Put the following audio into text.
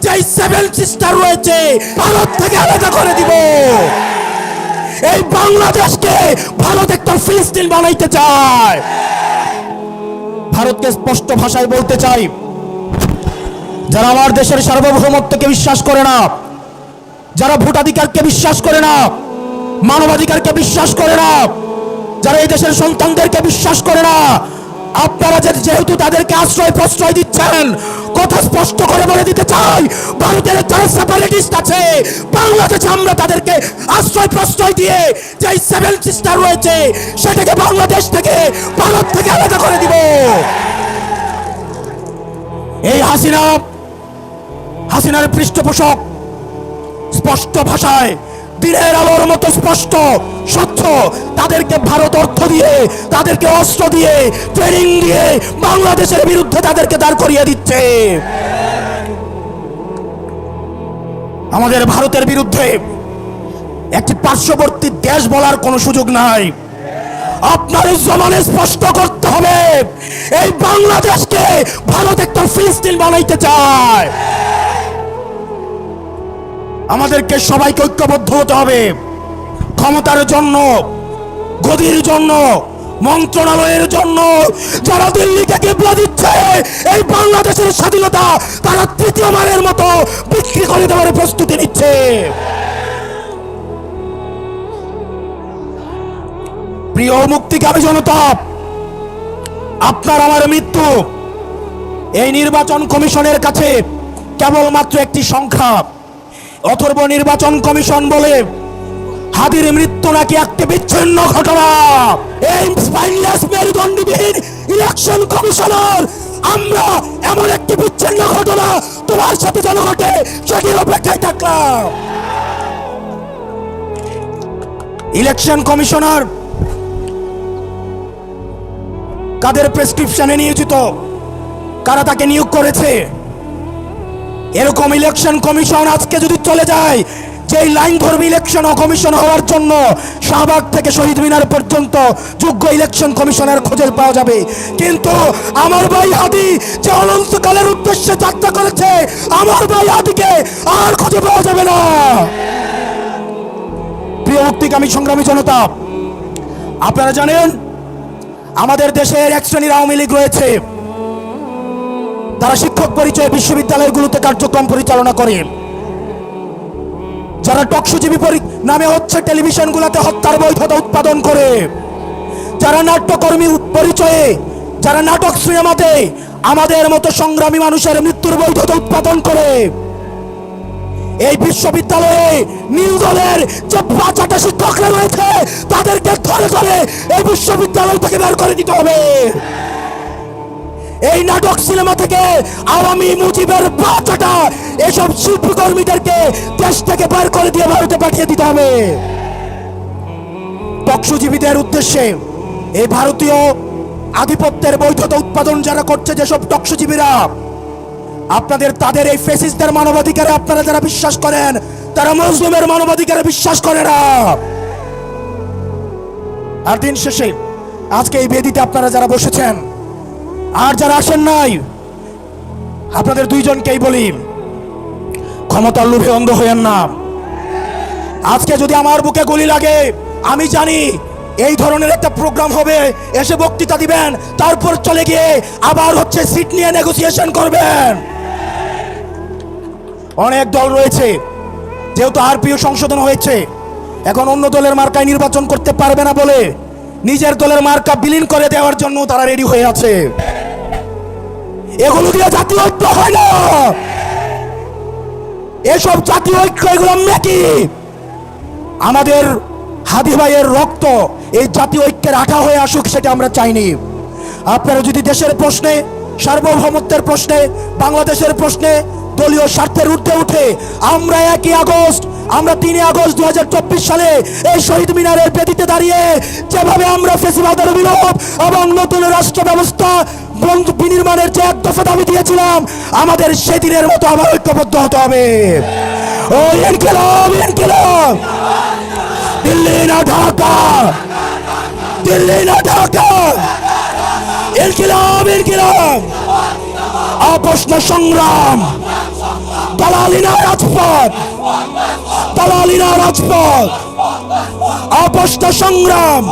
যে seven sister রয়েছে ভারত থেকে আলাদা করে দিব। এই বাংলাদেশকে ভারত একটা ফিলিস্তিন বানাইতে চায়। ভারতকে স্পষ্ট ভাষায় বলতে চাই, যারা আমার দেশের সার্বভৌমত্বকে বিশ্বাস করে না, যারা ভোটাধিকারকে বিশ্বাস করে না, মানবাধিকারকে বিশ্বাস করে না, যারা এই দেশের সন্তানদেরকে বিশ্বাস করে না, আপনারা যেহেতু তাদেরকে আশ্রয় প্রশ্রয় দিচ্ছেন, কথা স্পষ্ট করে বলে দিতে চাই, ভারতের যারা সেপারেটিস্ট আছে বাংলাদেশে আমরা তাদেরকে আশ্রয় প্রশ্রয় দিয়ে যে সেভেন সিস্টার রয়েছে সেটাকে বাংলাদেশ থেকে ভারত থেকে আলাদা করে দিব। এই হাসিনার পৃষ্ঠপোষক স্পষ্ট ভাষায় দিনের আলোর মতো স্পষ্ট স্বচ্ছ, তাদেরকে ভারত অর্থ দিয়ে, তাদেরকে অস্ত্র দিয়ে, ট্রেনিং দিয়ে বাংলাদেশের বিরুদ্ধে তাদেরকে দাঁড় করিয়ে দিচ্ছে। আমাদের ভারতের বিরুদ্ধে একটি পার্শ্ববর্তী দেশ বলার কোনো সুযোগ নাই। আপনার জমানে স্পষ্ট করতে হবে, এই বাংলাদেশকে ভারত একটা ফিলিস্তিন বানাইতে চায়। আমাদেরকে সবাইকে ঐক্যবদ্ধ হতে হবে। ক্ষমতার জন্য, গদির জন্য, মন্ত্রণালয়ের জন্য যারা দিল্লিকে কিবলা দিচ্ছে, এই বাংলাদেশের স্বাধীনতা তারা তৃতীয়বারের মতো বিক্রি করে দেওয়ার প্রস্তুতি নিচ্ছে। প্রিয় মুক্তিকামী জনতা, আপনার আমার মৃত্যু এই নির্বাচন কমিশনের কাছে কেবলমাত্র একটি সংখ্যা। অথর্ব নির্বাচন কমিশন বলে হাদির মৃত্যু নাকি একটি বিচ্ছিন্ন ঘটনা। এই স্পাইনলেস মেরুদণ্ডবিহীন ইলেকশন কমিশনার, আমরা এমন একটি বিচ্ছিন্ন ঘটনা তোমার সাথে যেন ঘটে সেটির অপেক্ষায় থাকলাম। ইলেকশন কমিশনার কাদের প্রেসক্রিপশনে নিয়োজিত, কারা তাকে নিয়োগ করেছে? এরকম ইলেকশন কমিশন আজকে যদি চলে যায়, যে লাইন ধর্মী ইলেকশন কমিশন হওয়ার জন্য শাহবাগ থেকে শহীদ মিনার পর্যন্ত যোগ্য ইলেকশন কমিশনের খোঁজে পাওয়া যাবে, কিন্তু আমার ভাই হাদি যে অনন্তকালের উদ্দেশ্যে যাত্রা করেছে, আমার ভাই হাদিকে আর খুঁজে পাওয়া যাবে না। প্রিয় মুক্তিকামী সংগ্রামী জনতা, আপনারা জানেন আমাদের দেশের এক শ্রেণীর আওয়ামী লীগ রয়েছে, তারা শিক্ষক পরিচয়ে বিশ্ববিদ্যালয়গুলোতে কার্যক্রম পরিচালনা করে, যারা টকশোজীবী নামে হচ্ছে টেলিভিশনগুলোতে হত্যার বৈধতা উৎপাদন করে, যারা নাট্যকর্মী পরিচয়ে, যারা নাটক সিনেমাতে আমাদের মতো সংগ্রামী মানুষের মৃত্যুর বৈধতা উৎপাদন করে। এই বিশ্ববিদ্যালয়ে নীল দলের যে ৫টা শিক্ষকরা রয়েছে তাদেরকে ধরে ধরে এই বিশ্ববিদ্যালয় থেকে বের করে দিতে হবে। এই নাটক সিনেমা থেকে আওয়ামী মুজিবের ৫টা এসব শিল্পকর্মীদেরকে দেশ থেকে বের করে দিয়ে ভারতে পাঠিয়ে দিতে হবে। টকশোজীবীদের উদ্দেশ্যে এই ভারতীয় আধিপত্যের বৈধতা উৎপাদন যারা করছে, যেসব টকশোজীবীরা, তাদের এই ফ্যাসিস্টদের মানবাধিকারে আপনারা যারা বিশ্বাস করেন, তারা মুসলিমের মানবাধিকারে বিশ্বাস করে না। আর দিন শেষে আজকে এই বেদিতে আপনারা যারা বসেছেন আর যারা আসেন নাই, আপনাদের দুইজনকেই বলি, ক্ষমতার লোভে অন্ধ হইয়েন না। আজকে যদি আমার বুকে গুলি লাগে, আমি জানি এই ধরনের একটা প্রোগ্রাম হবে, এসে বক্তৃতা দিবেন, তারপর চলে গিয়ে আবার হচ্ছে সিট নিয়ে নেগোসিয়েশন করবেন। অনেক দল রয়েছে, যেহেতু আরপিও সংশোধন হয়েছে, এখন অন্য দলের মার্কায় নির্বাচন করতে পারবে না বলে নিজের দলের মার্কা বিলীন করে দেওয়ার জন্য তারা রেডি হয়ে আছে। এগুলো দিয়ে জাতীয় ঐক্য হয় না। এসব জাতীয় ঐক্য, এগুলো মেকি। আমাদের হাদি ভাইয়ের রক্ত এই জাতীয় ঐক্যের আঠা হয়ে আসুক, সেটা আমরা চাইনি। আপনারা যদি দেশের প্রশ্নে, সার্বভৌমত্বের প্রশ্নে, বাংলাদেশের প্রশ্নে দলীয় স্বার্থের ঊর্ধ্বে উঠে আমরা 1 আগস্ট, আমরা 3 আগস্ট 2024 সালে এই শহীদ মিনারের বেদিতে দাঁড়িয়ে যেভাবে আমরা ফ্যাসিবাদের বিলোপ এবং নতুন রাষ্ট্র ব্যবস্থা বিনির্মাণের যে এক দফা দাবি দিয়েছিলাম, আমাদের সেদিনের মতো আবার ঐক্যবদ্ধ হতে হবে। ও ইনকিলাব, ইনকিলাব, দিল্লি না ঢাকা, দিল্লি না ঢাকা, ইনকিলাব, ইনকিলাব, আপোষ না সংগ্রাম, দালালি না রাজপথ, দালালি না রাজপথ, আপোষ না সংগ্রাম।